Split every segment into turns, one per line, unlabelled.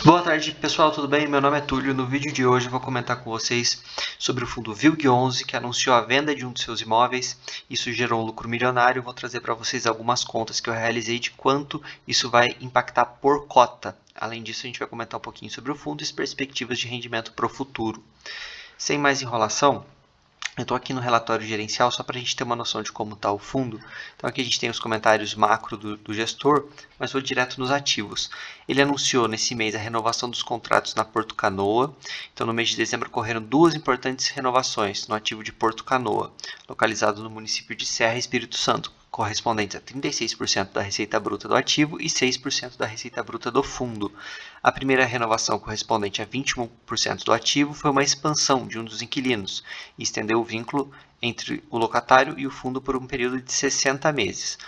Boa tarde, pessoal, tudo bem? Meu nome é Túlio. No vídeo de hoje eu vou comentar com vocês sobre o fundo VILG11, que anunciou a venda de um de seus imóveis. Isso gerou um lucro milionário. Eu vou trazer para vocês algumas contas que eu realizei de quanto isso vai impactar por cota. Além disso, a gente vai comentar um pouquinho sobre o fundo e as perspectivas de rendimento para o futuro. Sem mais enrolação, eu estou aqui no relatório gerencial só para a gente ter uma noção de como está o fundo. Então aqui a gente tem os comentários macro do gestor, mas vou direto nos ativos. Ele anunciou nesse mês a renovação dos contratos na Porto Canoa. Então no mês de dezembro ocorreram duas importantes renovações no ativo de Porto Canoa, localizado no município de Serra, Espírito Santo, correspondentes a 36% da receita bruta do ativo e 6% da receita bruta do fundo. A primeira renovação, correspondente a 21% do ativo, foi uma expansão de um dos inquilinos e estendeu o vínculo entre o locatário e o fundo por um período de 60 meses.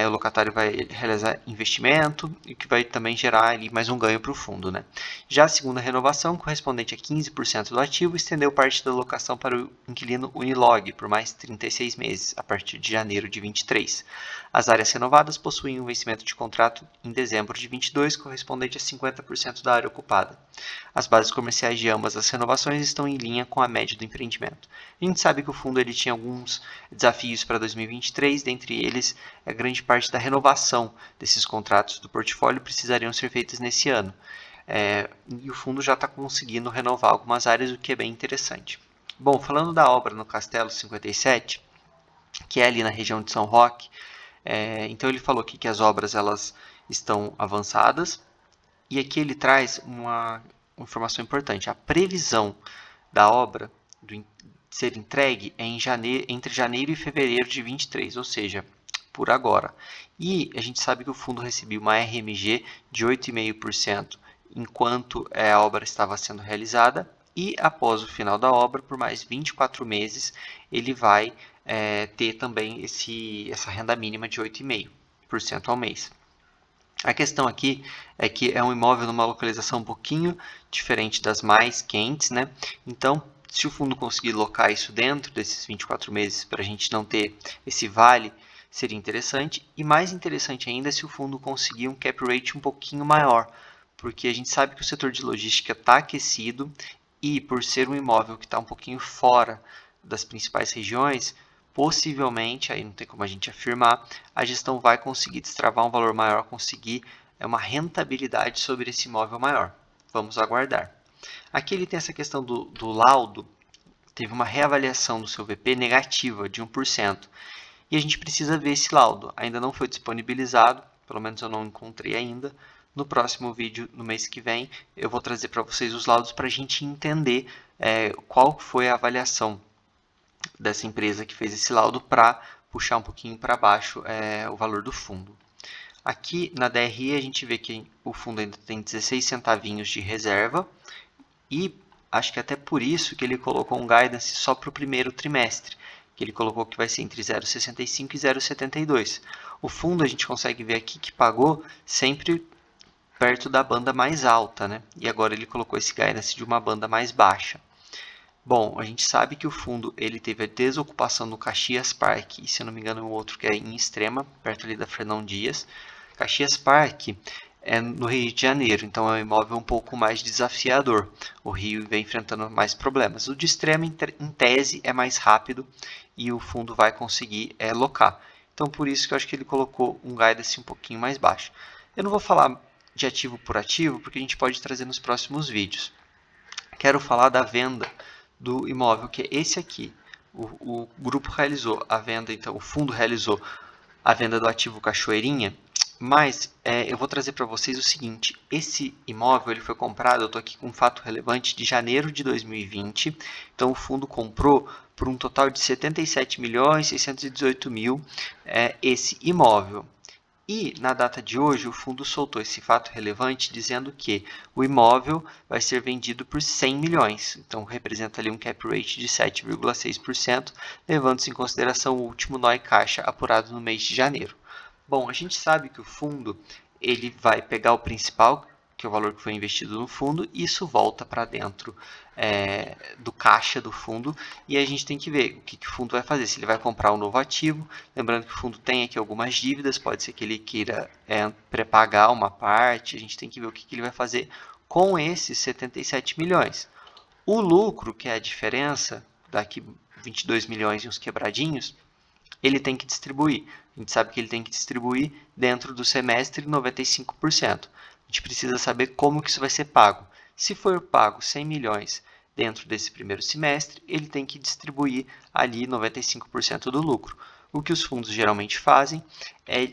O locatário vai realizar investimento e que vai também gerar ali mais um ganho para o fundo, né? Já a segunda renovação, correspondente a 15% do ativo, estendeu parte da locação para o inquilino Unilog por mais 36 meses, a partir de janeiro de 23. As áreas renovadas possuem um vencimento de contrato em dezembro de 22, correspondente a 50% da área ocupada. As bases comerciais de ambas as renovações estão em linha com a média do empreendimento. A gente sabe que o fundo ele tinha alguns desafios para 2023, dentre eles a grande parte da renovação desses contratos do portfólio precisariam ser feitas nesse ano. E o fundo já está conseguindo renovar algumas áreas, o que é bem interessante. Bom, falando da obra no Castelo 57, que é ali na região de São Roque, então ele falou aqui que as obras elas estão avançadas, e aqui ele traz uma informação importante. A previsão da obra ser entregue é entre janeiro e fevereiro de 23, ou seja, por agora. E a gente sabe que o fundo recebeu uma RMG de 8,5% enquanto a obra estava sendo realizada, e após o final da obra, por mais 24 meses, ele vai ter também essa renda mínima de 8,5% ao mês. A questão aqui é que é um imóvel numa localização um pouquinho diferente das mais quentes, né? Então, se o fundo conseguir locar isso dentro desses 24 meses para a gente não ter esse vale, seria interessante. E mais interessante ainda se o fundo conseguir um cap rate um pouquinho maior, porque a gente sabe que o setor de logística está aquecido e por ser um imóvel que está um pouquinho fora das principais regiões, possivelmente, aí não tem como a gente afirmar, a gestão vai conseguir destravar um valor maior, conseguir uma rentabilidade sobre esse imóvel maior. Vamos aguardar. Aqui ele tem essa questão do laudo, teve uma reavaliação do seu VP negativa de 1%. E a gente precisa ver esse laudo. Ainda não foi disponibilizado, pelo menos eu não encontrei ainda. No próximo vídeo, no mês que vem, eu vou trazer para vocês os laudos para a gente entender qual foi a avaliação dessa empresa que fez esse laudo para puxar um pouquinho para baixo o valor do fundo. Aqui na DRE a gente vê que o fundo ainda tem 16 centavinhos de reserva e acho que até por isso que ele colocou um guidance só para o primeiro trimestre, que ele colocou que vai ser entre 0,65 e 0,72. O fundo a gente consegue ver aqui que pagou sempre perto da banda mais alta, né? E agora ele colocou esse guidance de uma banda mais baixa. Bom, a gente sabe que o fundo ele teve a desocupação no Caxias Park, e se eu não me engano o outro que é em Extrema, perto ali da Fernão Dias. Caxias Park é no Rio de Janeiro, então é um imóvel um pouco mais desafiador. O Rio vem enfrentando mais problemas. O de Extrema, em tese, é mais rápido e o fundo vai conseguir locar. Então, por isso que eu acho que ele colocou um guidance um pouquinho mais baixo. Eu não vou falar de ativo por ativo, porque a gente pode trazer nos próximos vídeos. Quero falar da venda do imóvel, que é esse aqui. O grupo realizou a venda, então o fundo realizou a venda do ativo Cachoeirinha, mas eu vou trazer para vocês o seguinte: esse imóvel ele foi comprado, eu estou aqui com um fato relevante, de janeiro de 2020, então o fundo comprou por um total de 77.618.000 esse imóvel. E, na data de hoje, o fundo soltou esse fato relevante dizendo que o imóvel vai ser vendido por 100 milhões. Então, representa ali um cap rate de 7,6%, levando-se em consideração o último NOI caixa apurado no mês de janeiro. Bom, a gente sabe que o fundo ele vai pegar o principal, que é o valor que foi investido no fundo, isso volta para dentro do caixa do fundo, e a gente tem que ver o que o fundo vai fazer, se ele vai comprar um novo ativo. Lembrando que o fundo tem aqui algumas dívidas, pode ser que ele queira pré-pagar uma parte, a gente tem que ver o que ele vai fazer com esses 77 milhões. O lucro, que é a diferença, daqui 22 milhões e uns quebradinhos, ele tem que distribuir. A gente sabe que ele tem que distribuir dentro do semestre 95%. A gente precisa saber como que isso vai ser pago. Se for pago 100 milhões dentro desse primeiro semestre, ele tem que distribuir ali 95% do lucro. O que os fundos geralmente fazem é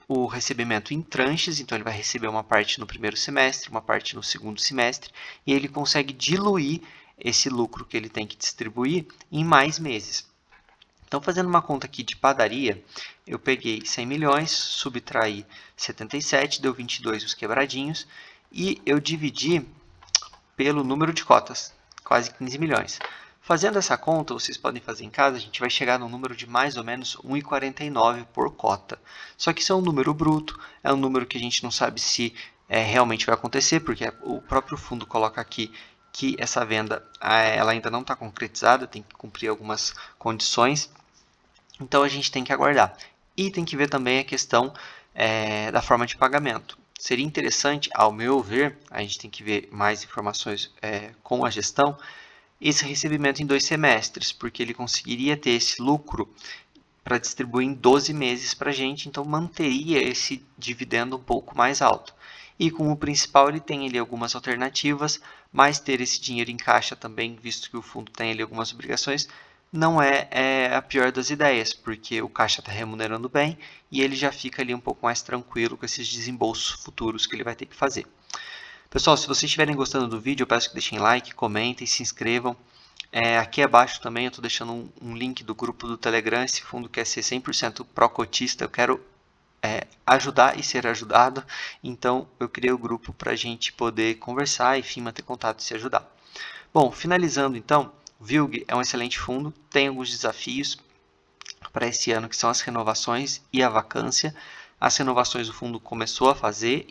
o recebimento em tranches, então ele vai receber uma parte no primeiro semestre, uma parte no segundo semestre, e ele consegue diluir esse lucro que ele tem que distribuir em mais meses. Então, fazendo uma conta aqui de padaria, eu peguei 100 milhões, subtraí 77, deu 22 os quebradinhos, e eu dividi pelo número de cotas, quase 15 milhões. Fazendo essa conta, vocês podem fazer em casa, a gente vai chegar no número de mais ou menos 1,49 por cota. Só que isso é um número bruto, é um número que a gente não sabe se realmente vai acontecer, porque o próprio fundo coloca aqui que essa venda ela ainda não está concretizada, tem que cumprir algumas condições, então a gente tem que aguardar. E tem que ver também a questão da forma de pagamento. Seria interessante, ao meu ver, a gente tem que ver mais informações com a gestão, esse recebimento em 2 semestres, porque ele conseguiria ter esse lucro para distribuir em 12 meses para a gente, então manteria esse dividendo um pouco mais alto. E com o principal ele tem ali algumas alternativas, mas ter esse dinheiro em caixa também, visto que o fundo tem ali algumas obrigações, não é a pior das ideias, porque o caixa está remunerando bem e ele já fica ali um pouco mais tranquilo com esses desembolsos futuros que ele vai ter que fazer. Pessoal, se vocês estiverem gostando do vídeo, eu peço que deixem like, comentem, se inscrevam. Aqui abaixo também eu estou deixando um link do grupo do Telegram. Esse fundo quer ser 100% pró-cotista, eu quero ajudar e ser ajudado. Então eu criei o grupo para a gente poder conversar e, enfim, manter contato e se ajudar. Bom, finalizando então, o VILG é um excelente fundo, tem alguns desafios para esse ano, que são as renovações e a vacância. As renovações o fundo começou a fazer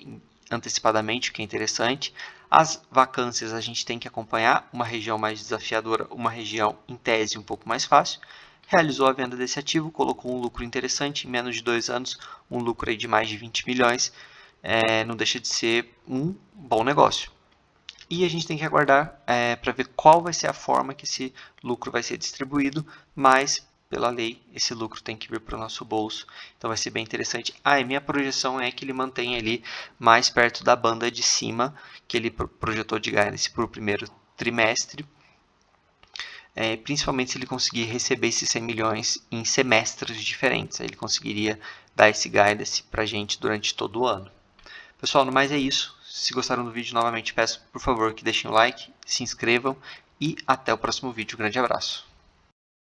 antecipadamente, o que é interessante. As vacâncias a gente tem que acompanhar, uma região mais desafiadora, uma região em tese um pouco mais fácil. Realizou a venda desse ativo, colocou um lucro interessante, em menos de 2 anos, um lucro aí de mais de 20 milhões, não deixa de ser um bom negócio. E a gente tem que aguardar para ver qual vai ser a forma que esse lucro vai ser distribuído, mas pela lei esse lucro tem que vir para o nosso bolso, então vai ser bem interessante. E minha projeção é que ele mantenha ali mais perto da banda de cima que ele projetou de guidance para o primeiro trimestre, principalmente se ele conseguir receber esses 100 milhões em semestres diferentes, aí ele conseguiria dar esse guidance para a gente durante todo o ano. Pessoal, no mais é isso. Se gostaram do vídeo, novamente peço por favor que deixem o like, se inscrevam e até o próximo vídeo. Um grande abraço.